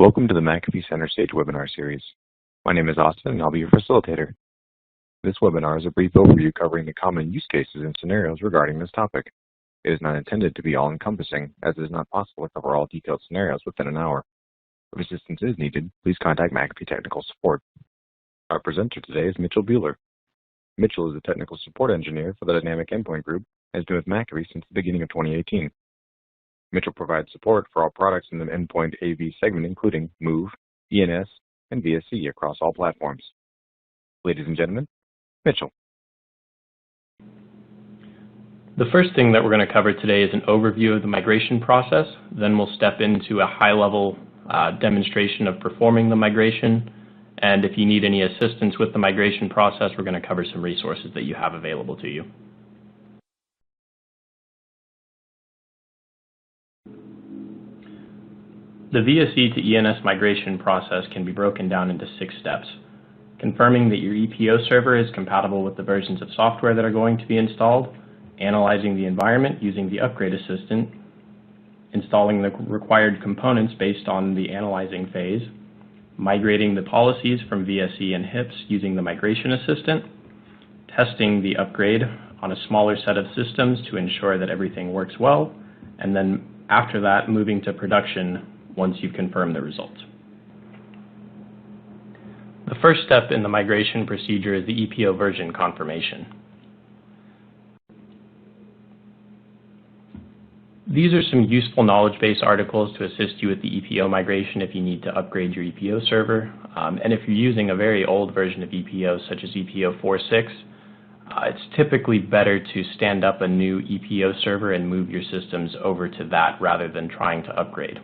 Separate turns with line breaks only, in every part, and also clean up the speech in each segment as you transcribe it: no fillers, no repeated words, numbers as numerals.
Welcome to the McAfee Center Stage webinar series. My name is Austin and I'll be your facilitator. This webinar is a brief overview covering the common use cases and scenarios regarding this topic. It is not intended to be all-encompassing, as it is not possible to cover all detailed scenarios within an hour. If assistance is needed, please contact McAfee Technical Support. Our presenter today is Mitchell Buehler. Mitchell is a technical support engineer for the Dynamic Endpoint Group and has been with McAfee since the beginning of 2018. Mitchell provides support for all products in the Endpoint AV segment, including Move, ENS, and VSE across all platforms. Ladies and gentlemen, Mitchell.
The first thing that we're going to cover today is an overview of the migration process. Then we'll step into a high-level demonstration of performing the migration. And if you need any assistance with the migration process, we're going to cover some resources that you have available to you. The VSE to ENS migration process can be broken down into 6 steps. Confirming that your EPO server is compatible with the versions of software that are going to be installed, analyzing the environment using the Upgrade Assistant, installing the required components based on the analyzing phase, migrating the policies from VSE and HIPS using the Migration Assistant, testing the upgrade on a smaller set of systems to ensure that everything works well, and then after that moving to production once you've confirmed the results. The first step in the migration procedure is the EPO version confirmation. These are some useful knowledge base articles to assist you with the EPO migration if you need to upgrade your EPO server. And if you're using a very old version of EPO, such as EPO 4.6, it's typically better to stand up a new EPO server and move your systems over to that rather than trying to upgrade.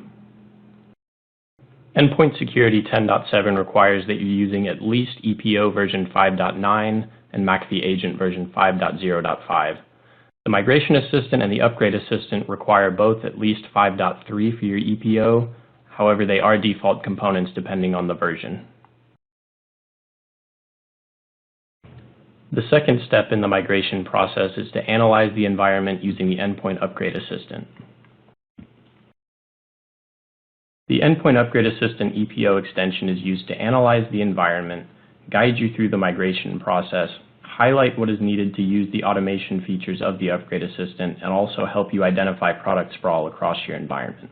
Endpoint Security 10.7 requires that you're using at least EPO version 5.9 and McAfee Agent version 5.0.5. The Migration Assistant and the Upgrade Assistant require both at least 5.3 for your EPO. However, they are default components depending on the version. The second step in the migration process is to analyze the environment using the Endpoint Upgrade Assistant. The Endpoint Upgrade Assistant EPO extension is used to analyze the environment, guide you through the migration process, highlight what is needed to use the automation features of the Upgrade Assistant, and also help you identify product sprawl across your environment.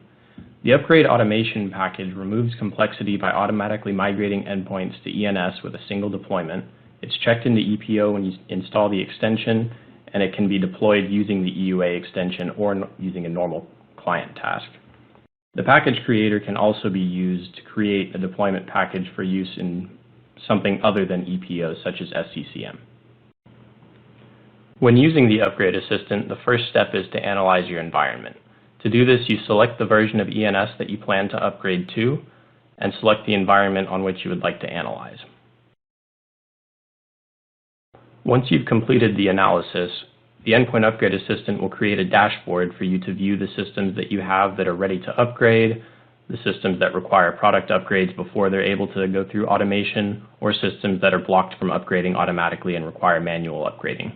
The Upgrade Automation package removes complexity by automatically migrating endpoints to ENS with a single deployment. It's checked into EPO when you install the extension, and it can be deployed using the EUA extension or using a normal client task. The package creator can also be used to create a deployment package for use in something other than EPO, such as SCCM. When using the Upgrade Assistant, the first step is to analyze your environment. To do this, you select the version of ENS that you plan to upgrade to, and select the environment on which you would like to analyze. Once you've completed the analysis, the Endpoint Upgrade Assistant will create a dashboard for you to view the systems that you have that are ready to upgrade, the systems that require product upgrades before they're able to go through automation, or systems that are blocked from upgrading automatically and require manual upgrading.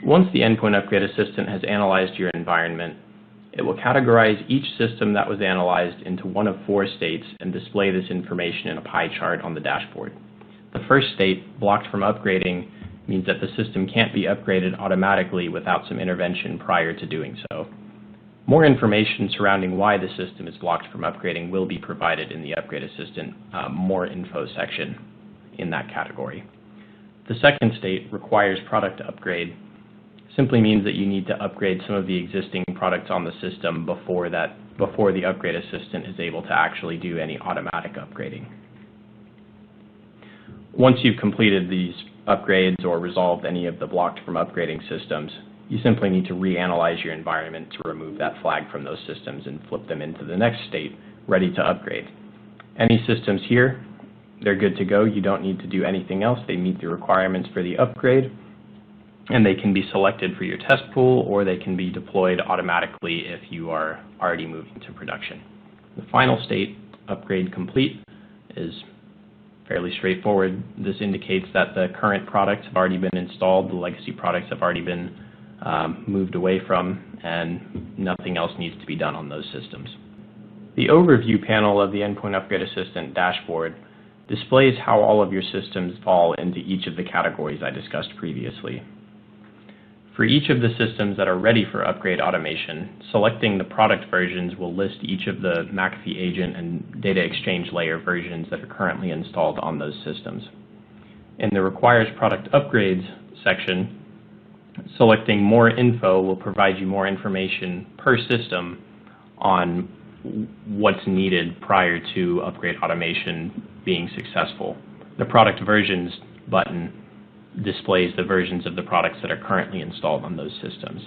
Once the Endpoint Upgrade Assistant has analyzed your environment, it will categorize each system that was analyzed into one of 4 states and display this information in a pie chart on the dashboard. The first state, blocked from upgrading, means that the system can't be upgraded automatically without some intervention prior to doing so. More information surrounding why the system is blocked from upgrading will be provided in the Upgrade Assistant More Info section in that category. The second state, requires product upgrade, simply means that you need to upgrade some of the existing products on the system before the Upgrade Assistant is able to actually do any automatic upgrading. Once you've completed these upgrades or resolved any of the blocked from upgrading systems, you simply need to reanalyze your environment to remove that flag from those systems and flip them into the next state, ready to upgrade. Any systems here, they're good to go. You don't need to do anything else. They meet the requirements for the upgrade, and they can be selected for your test pool, or they can be deployed automatically if you are already moving to production. The final state, upgrade complete, is fairly straightforward. This indicates that the current products have already been installed, the legacy products have already been moved away from, and nothing else needs to be done on those systems. The overview panel of the Endpoint Upgrade Assistant dashboard displays how all of your systems fall into each of the categories I discussed previously. For each of the systems that are ready for upgrade automation, selecting the product versions will list each of the McAfee agent and data exchange layer versions that are currently installed on those systems. In the Requires Product Upgrades section, selecting More Info will provide you more information per system on what's needed prior to upgrade automation being successful. The Product Versions button displays the versions of the products that are currently installed on those systems.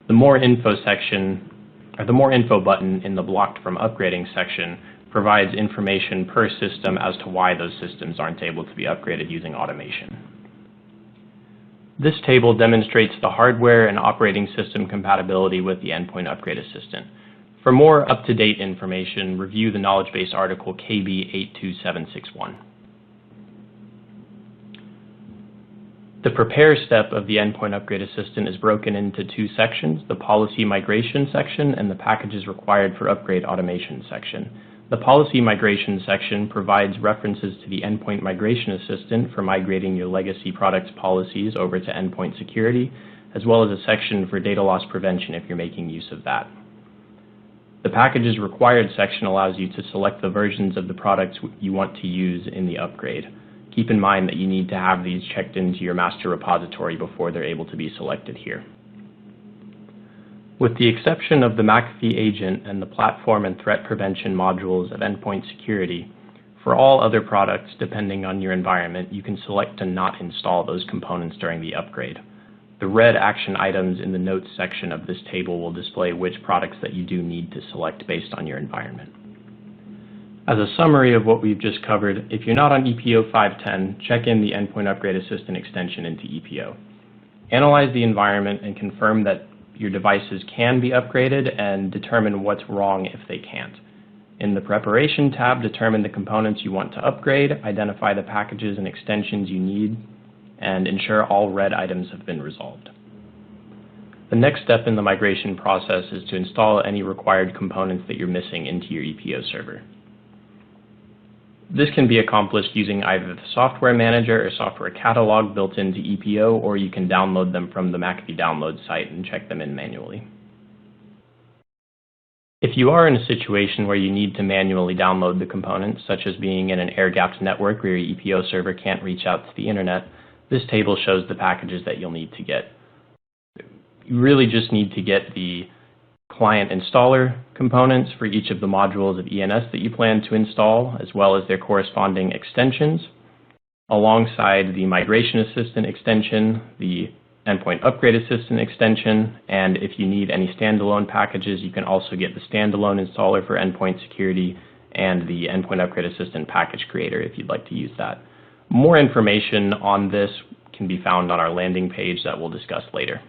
The More Info section, or the More Info button in the Blocked from Upgrading section, provides information per system as to why those systems aren't able to be upgraded using automation. This table demonstrates the hardware and operating system compatibility with the Endpoint Upgrade Assistant. For more up-to-date information, review the knowledge base article KB82761. The prepare step of the Endpoint Upgrade Assistant is broken into two sections, the policy migration section and the packages required for upgrade automation section. The policy migration section provides references to the Endpoint Migration Assistant for migrating your legacy products policies over to Endpoint Security, as well as a section for data loss prevention if you're making use of that. The packages required section allows you to select the versions of the products you want to use in the upgrade. Keep in mind that you need to have these checked into your master repository before they're able to be selected here. With the exception of the McAfee agent and the platform and threat prevention modules of Endpoint Security, for all other products, depending on your environment, you can select to not install those components during the upgrade. The red action items in the notes section of this table will display which products that you do need to select based on your environment. As a summary of what we've just covered, if you're not on EPO 510, check in the Endpoint Upgrade Assistant extension into EPO. Analyze the environment and confirm that your devices can be upgraded and determine what's wrong if they can't. In the Preparation tab, determine the components you want to upgrade, identify the packages and extensions you need, and ensure all red items have been resolved. The next step in the migration process is to install any required components that you're missing into your EPO server. This can be accomplished using either the software manager or software catalog built into EPO, or you can download them from the McAfee download site and check them in manually. If you are in a situation where you need to manually download the components, such as being in an air-gapped network where your EPO server can't reach out to the internet, this table shows the packages that you'll need to get. You really just need to get the client installer components for each of the modules of ENS that you plan to install, as well as their corresponding extensions, alongside the Migration Assistant extension, the Endpoint Upgrade Assistant extension, and if you need any standalone packages, you can also get the standalone installer for Endpoint Security and the Endpoint Upgrade Assistant package creator if you'd like to use that. More information on this can be found on our landing page that we'll discuss later.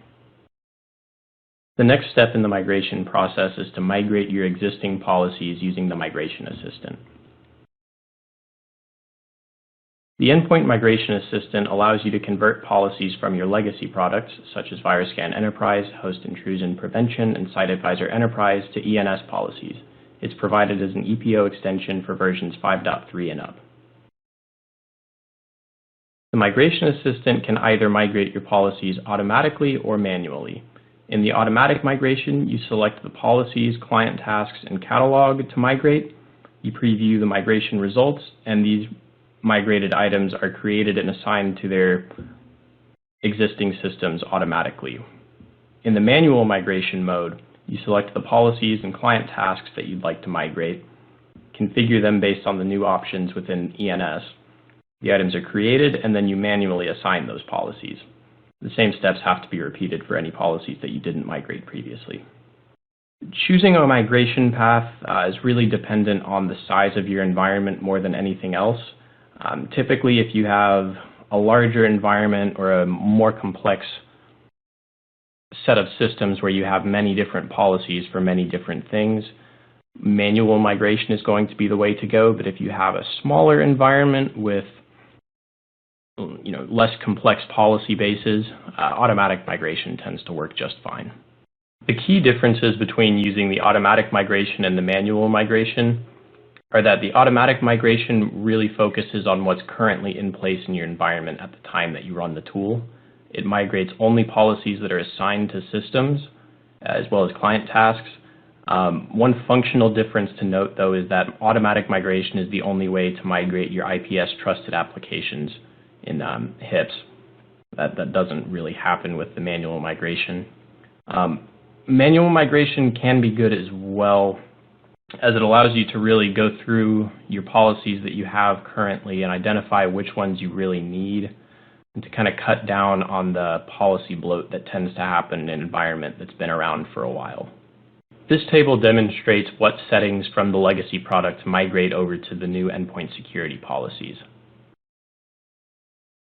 The next step in the migration process is to migrate your existing policies using the Migration Assistant. The Endpoint Migration Assistant allows you to convert policies from your legacy products, such as VirusScan Enterprise, Host Intrusion Prevention, and SiteAdvisor Enterprise, to ENS policies. It's provided as an EPO extension for versions 5.3 and up. The Migration Assistant can either migrate your policies automatically or manually. In the automatic migration, you select the policies, client tasks, and catalog to migrate. You preview the migration results, and these migrated items are created and assigned to their existing systems automatically. In the manual migration mode, you select the policies and client tasks that you'd like to migrate, configure them based on the new options within ENS. The items are created, and then you manually assign those policies. The same steps have to be repeated for any policies that you didn't migrate previously. Choosing a migration path is really dependent on the size of your environment more than anything else. Typically, if you have a larger environment or a more complex set of systems where you have many different policies for many different things, manual migration is going to be the way to go. But if you have a smaller environment with less complex policy bases, automatic migration tends to work just fine. The key differences between using the automatic migration and the manual migration are that the automatic migration really focuses on what's currently in place in your environment at the time that you run the tool. It migrates only policies that are assigned to systems, as well as client tasks. One functional difference to note, though, is that automatic migration is the only way to migrate your IPS trusted applications in HIPS. That doesn't really happen with the manual migration. Manual migration can be good as well, as it allows you to really go through your policies that you have currently and identify which ones you really need, and to kind of cut down on the policy bloat that tends to happen in an environment that's been around for a while. This table demonstrates what settings from the legacy product migrate over to the new Endpoint Security policies.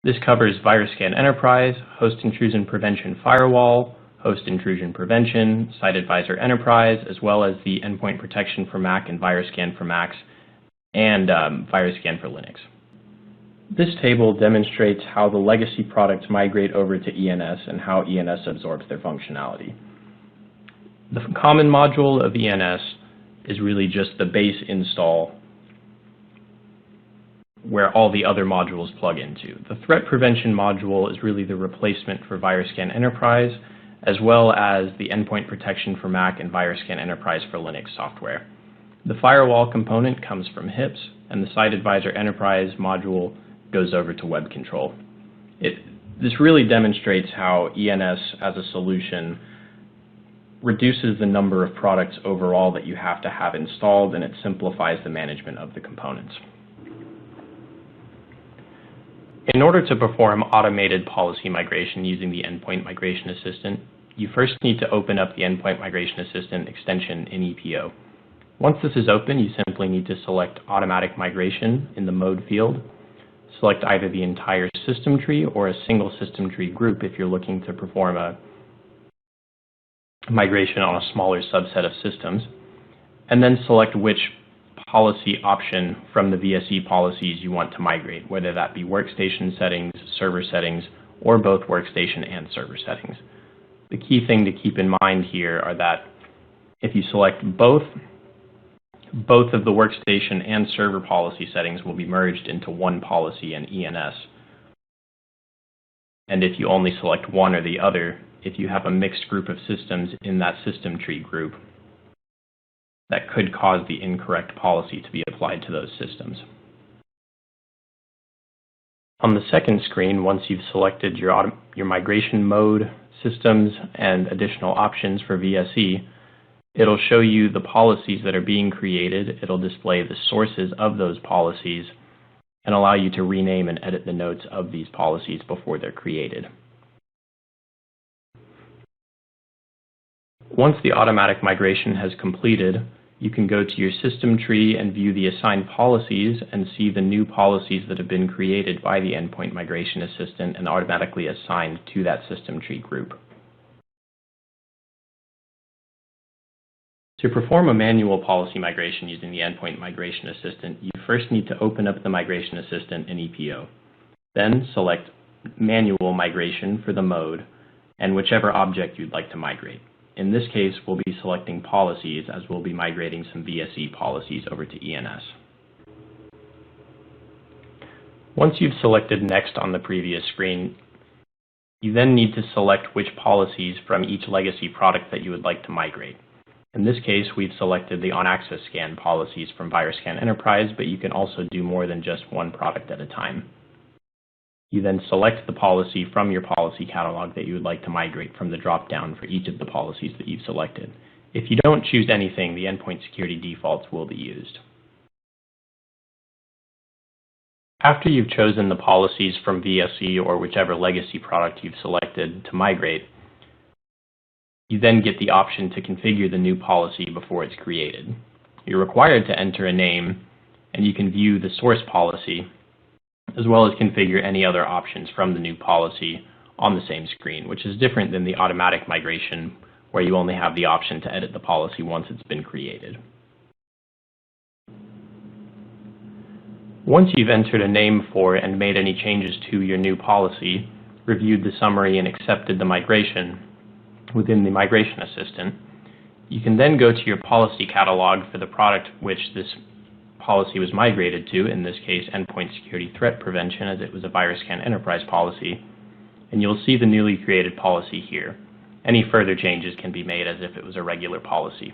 This covers VirusScan Enterprise, Host Intrusion Prevention Firewall, Host Intrusion Prevention, Site Advisor Enterprise, as well as the Endpoint Protection for Mac and VirusScan for Macs, and VirusScan for Linux. This table demonstrates how the legacy products migrate over to ENS and how ENS absorbs their functionality. The common module of ENS is really just the base install where all the other modules plug into. The threat prevention module is really the replacement for VirusScan Enterprise, as well as the Endpoint Protection for Mac and VirusScan Enterprise for Linux software. The firewall component comes from HIPS, and the Site Advisor Enterprise module goes over to Web Control. This really demonstrates how ENS as a solution reduces the number of products overall that you have to have installed, and it simplifies the management of the components. In order to perform automated policy migration using the Endpoint Migration Assistant, you first need to open up the Endpoint Migration Assistant extension in EPO. Once this is open, you simply need to select Automatic Migration in the Mode field. Select either the entire system tree or a single system tree group if you're looking to perform a migration on a smaller subset of systems, and then select which policy option from the VSE policies you want to migrate, whether that be workstation settings, server settings, or both workstation and server settings. The key thing to keep in mind here are that if you select both of the workstation and server policy settings will be merged into one policy in ENS. And if you only select one or the other, if you have a mixed group of systems in that system tree group, that could cause the incorrect policy to be applied to those systems. On the second screen, once you've selected your migration mode, systems, and additional options for VSE, it'll show you the policies that are being created. It'll display the sources of those policies and allow you to rename and edit the notes of these policies before they're created. Once the automatic migration has completed, you can go to your system tree and view the assigned policies and see the new policies that have been created by the Endpoint Migration Assistant and automatically assigned to that system tree group. To perform a manual policy migration using the Endpoint Migration Assistant, you first need to open up the Migration Assistant in EPO. Then select Manual Migration for the mode and whichever object you'd like to migrate. In this case, we'll be selecting policies as we'll be migrating some VSE policies over to ENS. Once you've selected Next on the previous screen, you then need to select which policies from each legacy product that you would like to migrate. In this case, we've selected the on-access scan policies from VirusScan Enterprise, but you can also do more than just one product at a time. You then select the policy from your policy catalog that you would like to migrate from the drop-down for each of the policies that you've selected. If you don't choose anything, the Endpoint Security defaults will be used. After you've chosen the policies from VSE or whichever legacy product you've selected to migrate, you then get the option to configure the new policy before it's created. You're required to enter a name, and you can view the source policy as well as configure any other options from the new policy on the same screen, which is different than the automatic migration where you only have the option to edit the policy once it's been created. Once you've entered a name for and made any changes to your new policy, reviewed the summary and accepted the migration within the Migration Assistant, you can then go to your policy catalog for the product which this policy was migrated to, in this case Endpoint Security Threat Prevention, as it was a VirusScan Enterprise policy, and you'll see the newly created policy here. Any further changes can be made as if it was a regular policy.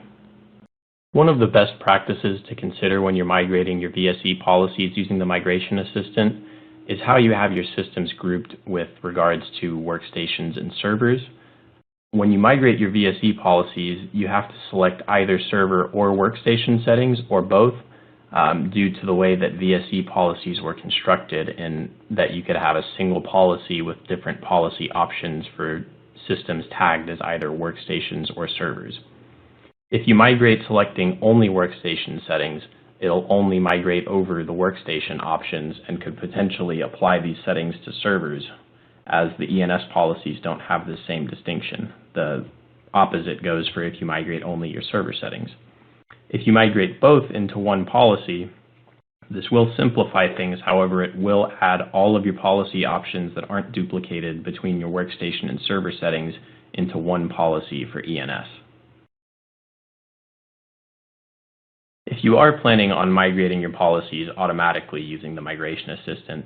One of the best practices to consider when you're migrating your VSE policies using the Migration Assistant is how you have your systems grouped with regards to workstations and servers. When you migrate your VSE policies, you have to select either server or workstation settings, or both, due to the way that VSE policies were constructed, and that you could have a single policy with different policy options for systems tagged as either workstations or servers. If you migrate selecting only workstation settings, it'll only migrate over the workstation options and could potentially apply these settings to servers, as the ENS policies don't have the same distinction. The opposite goes for if you migrate only your server settings. If you migrate both into one policy, this will simplify things. However, it will add all of your policy options that aren't duplicated between your workstation and server settings into one policy for ENS. If you are planning on migrating your policies automatically using the Migration Assistant,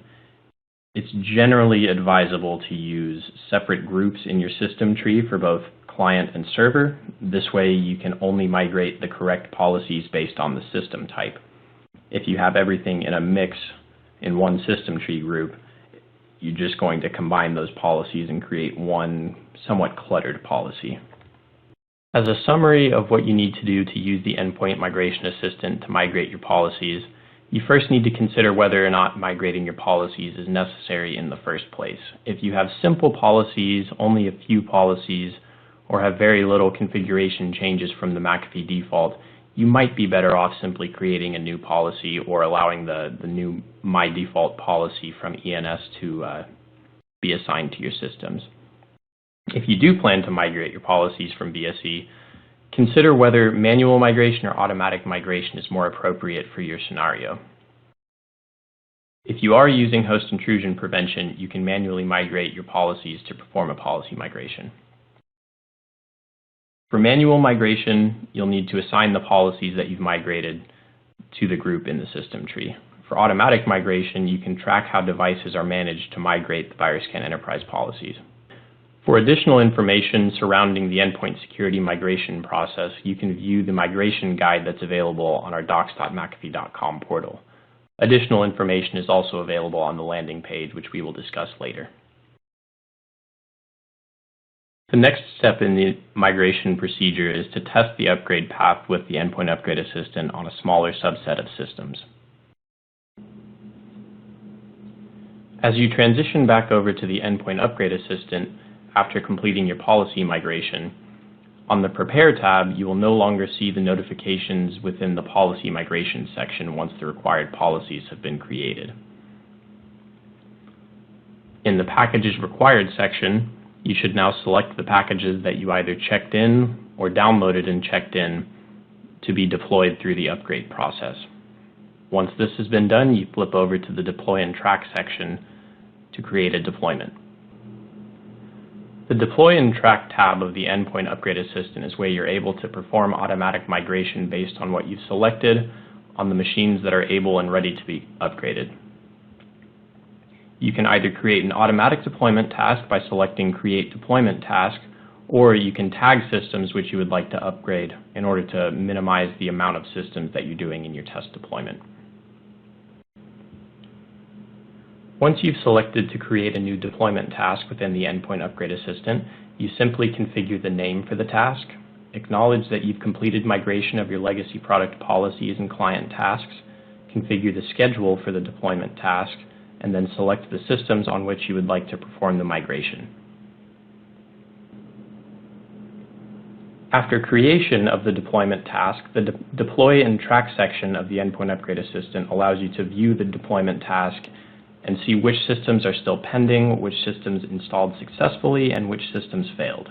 it's generally advisable to use separate groups in your system tree for both client and server. This way you can only migrate the correct policies based on the system type. If you have everything in a mix in one system tree group, you're just going to combine those policies and create one somewhat cluttered policy. As a summary of what you need to do to use the Endpoint Migration Assistant to migrate your policies, you first need to consider whether or not migrating your policies is necessary in the first place. If you have simple policies, only a few policies, or have very little configuration changes from the McAfee default, you might be better off simply creating a new policy or allowing the new My Default policy from ENS to be assigned to your systems. If you do plan to migrate your policies from VSE, consider whether manual migration or automatic migration is more appropriate for your scenario. If you are using host intrusion prevention, you can manually migrate your policies to perform a policy migration. For manual migration, you'll need to assign the policies that you've migrated to the group in the system tree. For automatic migration, you can track how devices are managed to migrate the VirusScan Enterprise policies. For additional information surrounding the endpoint security migration process, you can view the migration guide that's available on our docs.mcafee.com portal. Additional information is also available on the landing page, which we will discuss later. The next step in the migration procedure is to test the upgrade path with the Endpoint Upgrade Assistant on a smaller subset of systems. As you transition back over to the Endpoint Upgrade Assistant after completing your policy migration, on the Prepare tab, you will no longer see the notifications within the Policy Migration section once the required policies have been created. In the Packages Required section, you should now select the packages that you either checked in or downloaded and checked in to be deployed through the upgrade process. Once this has been done, you flip over to the Deploy and Track section to create a deployment. The Deploy and Track tab of the Endpoint Upgrade Assistant is where you're able to perform automatic migration based on what you've selected on the machines that are able and ready to be upgraded. You can either create an automatic deployment task by selecting Create Deployment Task, or you can tag systems which you would like to upgrade in order to minimize the amount of systems that you're doing in your test deployment. Once you've selected to create a new deployment task within the Endpoint Upgrade Assistant, you simply configure the name for the task, acknowledge that you've completed migration of your legacy product policies and client tasks, configure the schedule for the deployment task, and then select the systems on which you would like to perform the migration. After creation of the deployment task, the Deploy and Track section of the Endpoint Upgrade Assistant allows you to view the deployment task and see which systems are still pending, which systems installed successfully, and which systems failed.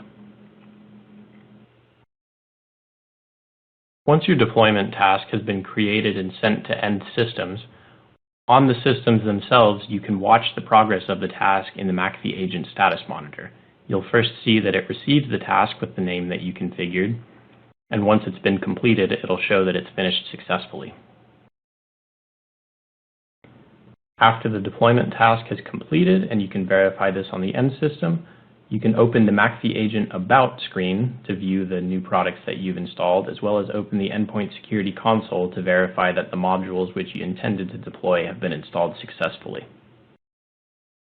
Once your deployment task has been created and sent to end systems, On the systems themselves, you can watch the progress of the task in the McAfee Agent Status Monitor. You'll first see that it receives the task with the name that you configured, and once it's been completed, it'll show that it's finished successfully. After the deployment task has completed, and you can verify this on the end system, you can open the McAfee Agent About screen to view the new products that you've installed, as well as open the Endpoint Security console to verify that the modules which you intended to deploy have been installed successfully.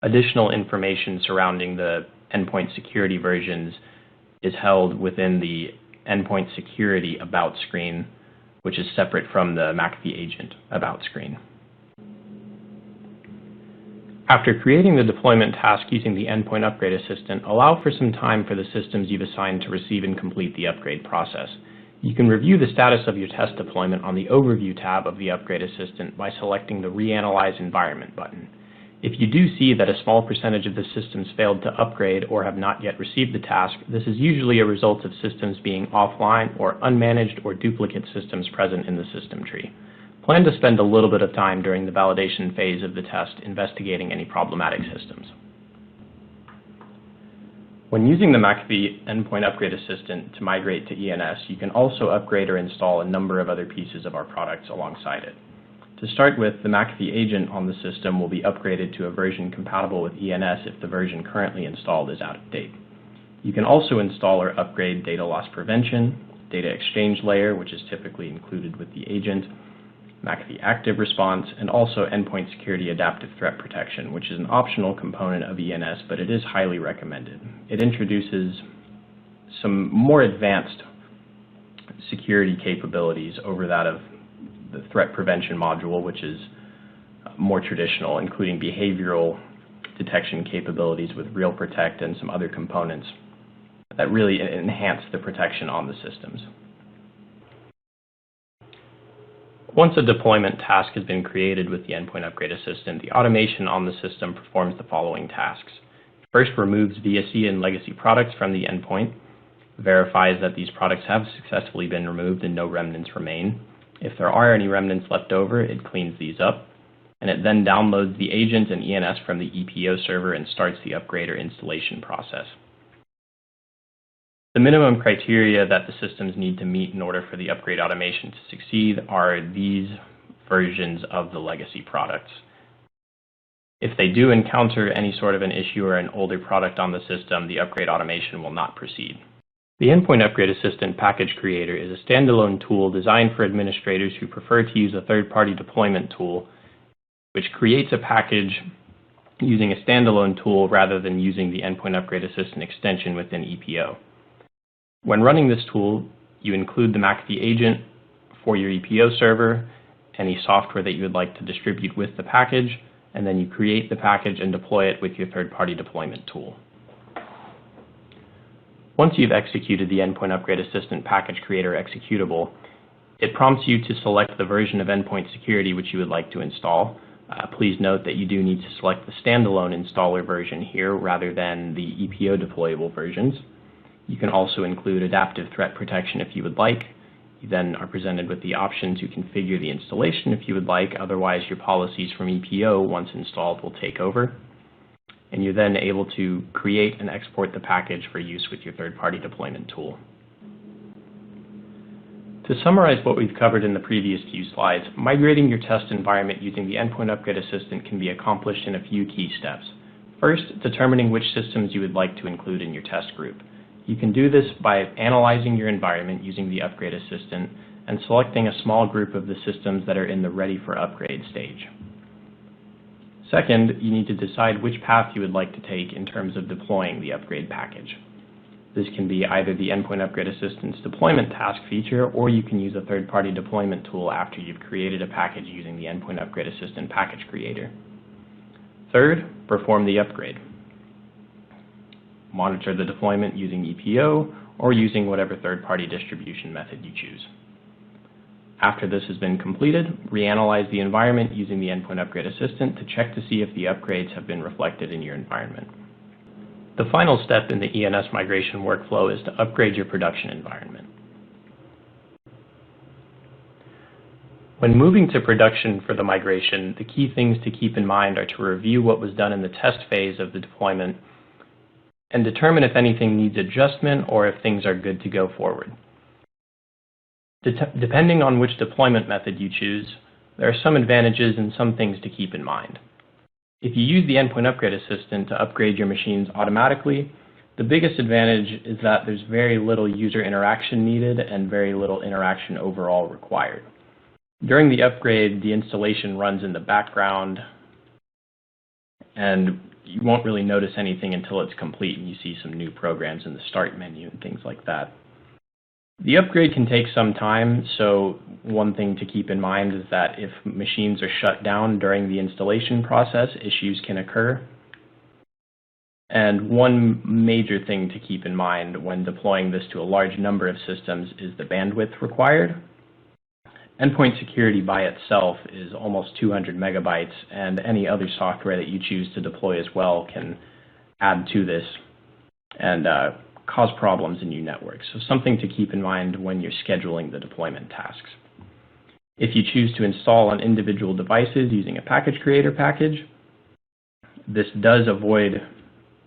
Additional information surrounding the Endpoint Security versions is held within the Endpoint Security About screen, which is separate from the McAfee Agent About screen. After creating the deployment task using the Endpoint Upgrade Assistant, allow for some time for the systems you've assigned to receive and complete the upgrade process. You can review the status of your test deployment on the Overview tab of the Upgrade Assistant by selecting the Reanalyze Environment button. If you do see that a small percentage of the systems failed to upgrade or have not yet received the task, this is usually a result of systems being offline or unmanaged or duplicate systems present in the system tree. Plan to spend a little bit of time during the validation phase of the test investigating any problematic systems. When using the McAfee Endpoint Upgrade Assistant to migrate to ENS, you can also upgrade or install a number of other pieces of our products alongside it. To start with, the McAfee agent on the system will be upgraded to a version compatible with ENS if the version currently installed is out of date. You can also install or upgrade data loss prevention, data exchange layer, which is typically included with the agent, McAfee Active Response, and also Endpoint Security Adaptive Threat Protection, which is an optional component of ENS, but it is highly recommended. It introduces some more advanced security capabilities over that of the threat prevention module, which is more traditional, including behavioral detection capabilities with Real Protect and some other components that really enhance the protection on the systems. Once a deployment task has been created with the Endpoint Upgrade Assistant, the automation on the system performs the following tasks. First, removes VSE and legacy products from the endpoint, verifies that these products have successfully been removed and no remnants remain. If there are any remnants left over, it cleans these up, and it then downloads the agent and ENS from the EPO server and starts the upgrade or installation process. The minimum criteria that the systems need to meet in order for the upgrade automation to succeed are these versions of the legacy products. If they do encounter any sort of an issue or an older product on the system, the upgrade automation will not proceed. The Endpoint Upgrade Assistant Package Creator is a standalone tool designed for administrators who prefer to use a third-party deployment tool, which creates a package using a standalone tool rather than using the Endpoint Upgrade Assistant extension within EPO. When running this tool, you include the McAfee agent for your EPO server, any software that you would like to distribute with the package, and then you create the package and deploy it with your third-party deployment tool. Once you've executed the Endpoint Upgrade Assistant Package Creator executable, it prompts you to select the version of Endpoint Security which you would like to install. Please note that you do need to select the standalone installer version here rather than the EPO deployable versions. You can also include adaptive threat protection if you would like. You then are presented with the option to configure the installation if you would like. Otherwise, your policies from EPO, once installed, will take over. And you're then able to create and export the package for use with your third-party deployment tool. To summarize what we've covered in the previous few slides, migrating your test environment using the Endpoint Upgrade Assistant can be accomplished in a few key steps. First, determining which systems you would like to include in your test group. You can do this by analyzing your environment using the Upgrade Assistant and selecting a small group of the systems that are in the Ready for Upgrade stage. Second, you need to decide which path you would like to take in terms of deploying the upgrade package. This can be either the Endpoint Upgrade Assistant's deployment task feature, or you can use a third-party deployment tool after you've created a package using the Endpoint Upgrade Assistant Package Creator. Third, perform the upgrade. Monitor the deployment using EPO or using whatever third-party distribution method you choose. After this has been completed, reanalyze the environment using the Endpoint Upgrade Assistant to check to see if the upgrades have been reflected in your environment. The final step in the ENS migration workflow is to upgrade your production environment. When moving to production for the migration, the key things to keep in mind are to review what was done in the test phase of the deployment and determine if anything needs adjustment or if things are good to go forward. Depending on which deployment method you choose, there are some advantages and some things to keep in mind. If you use the Endpoint Upgrade Assistant to upgrade your machines automatically, the biggest advantage is that there's very little user interaction needed and very little interaction overall required. During the upgrade, the installation runs in the background, and you won't really notice anything until it's complete and you see some new programs in the start menu and things like that. The upgrade can take some time, so one thing to keep in mind is that if machines are shut down during the installation process, issues can occur. And one major thing to keep in mind when deploying this to a large number of systems is the bandwidth required. Endpoint Security by itself is almost 200 megabytes, and any other software that you choose to deploy as well can add to this and cause problems in your network. So something to keep in mind when you're scheduling the deployment tasks. If you choose to install on individual devices using a package creator package, this does avoid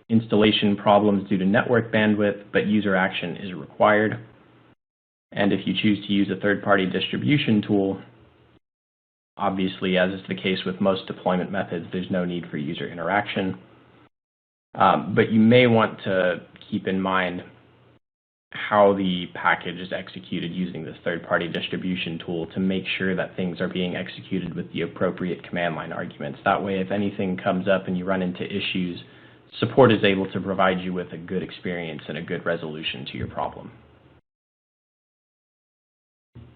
installation problems due to network bandwidth, but user action is required. And if you choose to use a third-party distribution tool, obviously, as is the case with most deployment methods, there's no need for user interaction. But you may want to keep in mind how the package is executed using this third-party distribution tool to make sure that things are being executed with the appropriate command line arguments. That way, if anything comes up and you run into issues, support is able to provide you with a good experience and a good resolution to your problem.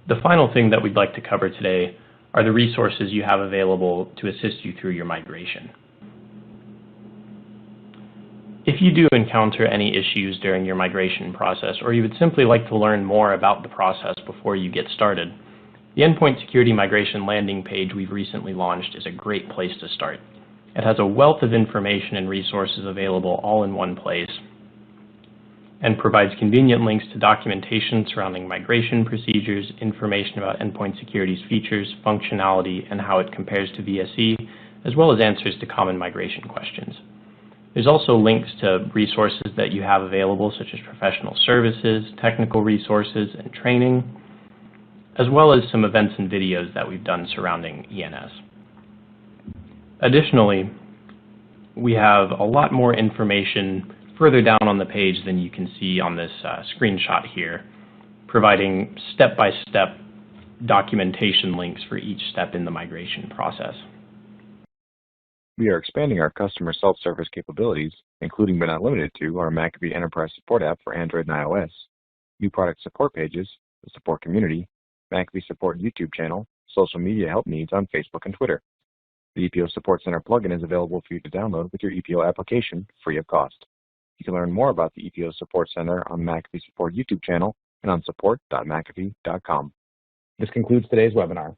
The final thing that we'd like to cover today are the resources you have available to assist you through your migration. If you do encounter any issues during your migration process, or you would simply like to learn more about the process before you get started, the Endpoint Security Migration landing page we've recently launched is a great place to start. It has a wealth of information and resources available all in one place, and provides convenient links to documentation surrounding migration procedures, information about Endpoint Security's features, functionality, and how it compares to VSE, as well as answers to common migration questions. There's also links to resources that you have available, such as professional services, technical resources, and training, as well as some events and videos that we've done surrounding ENS. Additionally, we have a lot more information further down on the page than you can see on this screenshot here, providing step-by-step documentation links for each step in the migration process.
We are expanding our customer self-service capabilities, including but not limited to our McAfee Enterprise Support app for Android and iOS, new product support pages, the support community, McAfee Support YouTube channel, social media help needs on Facebook and Twitter. The EPO Support Center plugin is available for you to download with your EPO application free of cost. You can learn more about the EPO Support Center on McAfee Support YouTube channel and on support.mcafee.com. This concludes today's webinar.